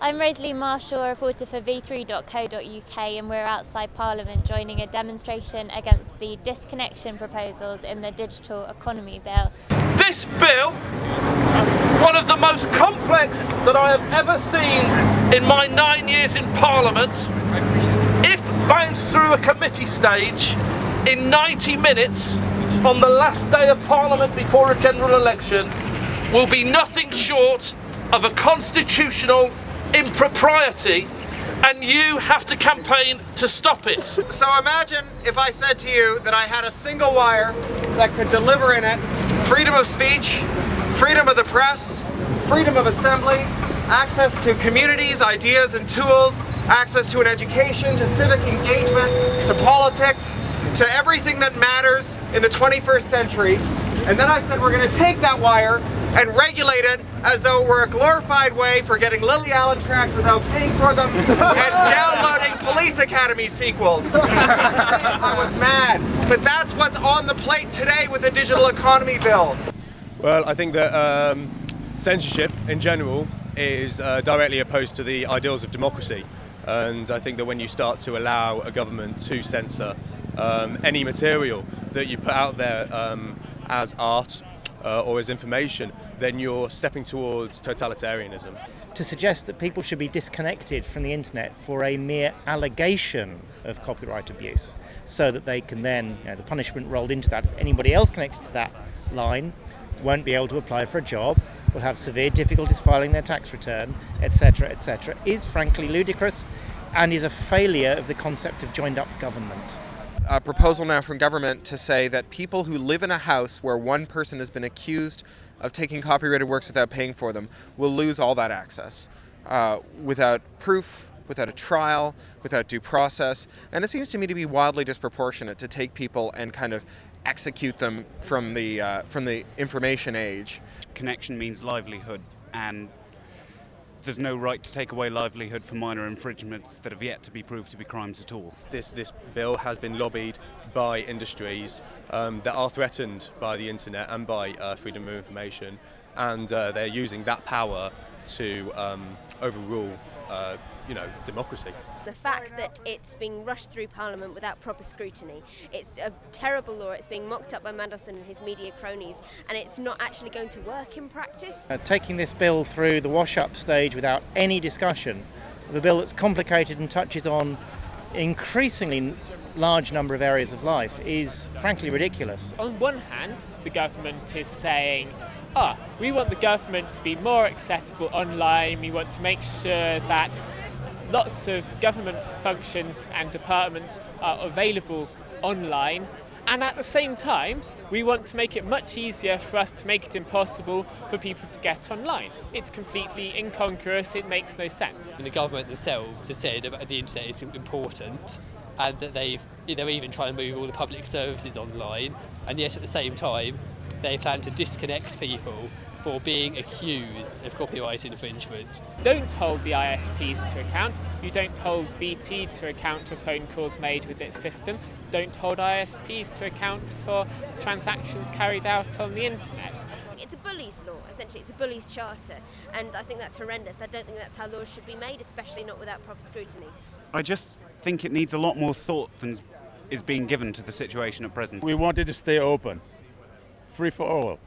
I'm Rosalie Marshall, a reporter for v3.co.uk, and we're outside Parliament joining a demonstration against the disconnection proposals in the Digital Economy Bill. This bill, one of the most complex that I have ever seen in my 9 years in Parliament, if bounced through a committee stage in 90 minutes on the last day of Parliament before a general election, will be nothing short of a constitutional impropriety, and you have to campaign to stop it. So imagine if I said to you that I had a single wire that could deliver in it freedom of speech, freedom of the press, freedom of assembly, access to communities, ideas and tools, access to an education, to civic engagement, to politics, to everything that matters in the 21st century. And then I said we're going to take that wire and regulate it as though it were a glorified way for getting Lily Allen tracks without paying for them and downloading Police Academy sequels. I was mad. But that's what's on the plate today with the Digital Economy Bill. Well, I think that censorship in general is directly opposed to the ideals of democracy. And I think that when you start to allow a government to censor any material that you put out there as art or as information, then you're stepping towards totalitarianism. To suggest that people should be disconnected from the internet for a mere allegation of copyright abuse, so that they can then, the punishment rolled into that is anybody else connected to that line won't be able to apply for a job, will have severe difficulties filing their tax return, etc., etc., is frankly ludicrous and is a failure of the concept of joined-up government. A proposal now from government to say that people who live in a house where one person has been accused of taking copyrighted works without paying for them will lose all that access without proof, without a trial, without due process. And it seems to me to be wildly disproportionate to take people and kind of execute them from the information age. Connection means livelihood, and there's no right to take away livelihood for minor infringements that have yet to be proved to be crimes at all. This bill has been lobbied by industries that are threatened by the internet and by freedom of information, and they're using that power to overrule democracy. The fact that it's being rushed through Parliament without proper scrutiny, it's a terrible law, it's being mocked up by Mandelson and his media cronies, and it's not actually going to work in practice. Taking this bill through the wash-up stage without any discussion of a bill that's complicated and touches on an increasingly large number of areas of life is frankly ridiculous. On one hand, the government is saying, we want the government to be more accessible online, we want to make sure that lots of government functions and departments are available online, and at the same time we want to make it much easier for us to make it impossible for people to get online. It's completely incongruous, it makes no sense. And the government themselves have said that the internet is important, and that they're even trying to move all the public services online, and yet at the same time they plan to disconnect people for being accused of copyright infringement. Don't hold the ISPs to account. You don't hold BT to account for phone calls made with its system. Don't hold ISPs to account for transactions carried out on the internet. It's a bully's law, essentially. It's a bully's charter, and I think that's horrendous. I don't think that's how laws should be made, especially not without proper scrutiny. I just think it needs a lot more thought than is being given to the situation at present. We wanted to stay open, free for all.